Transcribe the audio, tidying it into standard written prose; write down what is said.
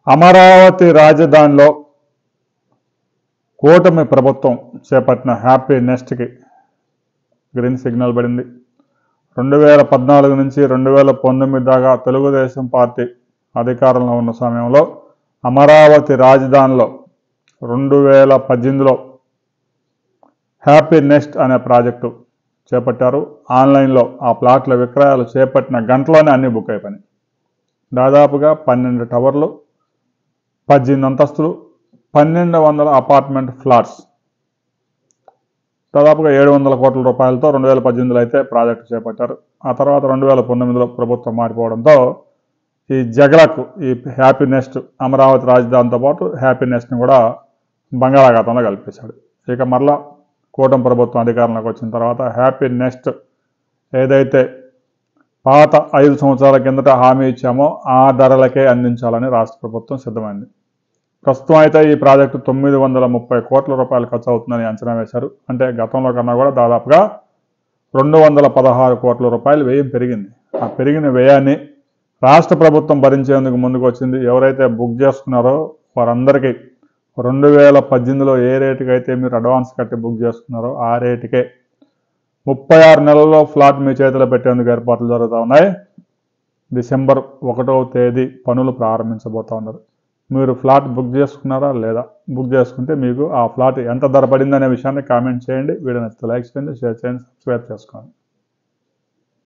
అమరావతి రాజధానిలో కూటమి ప్రభుత్వం చేపట్టిన హ్యాపీ నెస్ట్కి గ్రీన్ సిగ్నల్ పడింది. 2014 నుంచి 2019 దాకా తెలుగుదేశం పార్టీ అధికారంలో ఉన్న సమయంలో అమరావతి రాజధానిలో 2018లో హ్యాపీ నెస్ట్ అనే ప్రాజెక్టు చేపట్టారు. ఆన్లైన్లో ఆ ప్లాట్ల విక్రయాలు చేపట్టిన గంటలోనే అన్ని బుక్ అయిపోయినాయి. దాదాపుగా 12 టవర్లు, 18 అంతస్తులు, 1200 అపార్ట్మెంట్ ఫ్లాట్స్, దాదాపుగా 700 కోట్ల రూపాయలతో 2018లో అయితే ప్రాజెక్టు చేపట్టారు. ఆ తర్వాత 2019లో ప్రభుత్వం మారిపోవడంతో ఈ జగలకు ఈ హ్యాపీ నెస్ట్ అమరావతి రాజధానితో పాటు హ్యాపీ నెస్ట్ని కూడా బంగాళాఖాతంలో కల్పించాడు. ఇక మరలా కూటమి ప్రభుత్వం అధికారంలోకి వచ్చిన తర్వాత హ్యాపీ నెస్ట్ ఏదైతే పాత 5 సంవత్సరాల కిందట హామీ ఇచ్చామో ఆ ధరలకే అందించాలని రాష్ట్ర ప్రభుత్వం సిద్ధమైంది. ప్రస్తుతం అయితే ఈ ప్రాజెక్టు 930 కోట్ల రూపాయలు ఖర్చు అవుతుందని అంచనా వేశారు. అంటే గతంలో కన్నా కూడా దాదాపుగా 216 కోట్ల రూపాయలు వ్యయం పెరిగింది. ఆ పెరిగిన వ్యయాన్ని రాష్ట్ర ప్రభుత్వం భరించేందుకు ముందుకు వచ్చింది. ఎవరైతే బుక్ చేసుకున్నారో వారందరికీ 2018లో ఏ రేటుకి అయితే మీరు అడ్వాన్స్ కట్టి బుక్ చేసుకున్నారో ఆ రేటుకే 36 నెలల్లో ఫ్లాట్ మీ చేతిలో పెట్టేందుకు ఏర్పాట్లు జరుగుతూ ఉన్నాయి. డిసెంబర్ 1వ తేదీ పనులు ప్రారంభించబోతూ ఉన్నారు. మీరు ఫ్లాట్ బుక్ చేసుకున్నారా లేదా? బుక్ చేసుకుంటే మీకు ఆ ఫ్లాట్ ఎంత ధర పడిందనే విషయాన్ని కామెంట్ చేయండి. వీడియో నచ్చితే లైక్ చేయండి, షేర్ చేయండి, సబ్స్క్రైబ్ చేసుకోండి.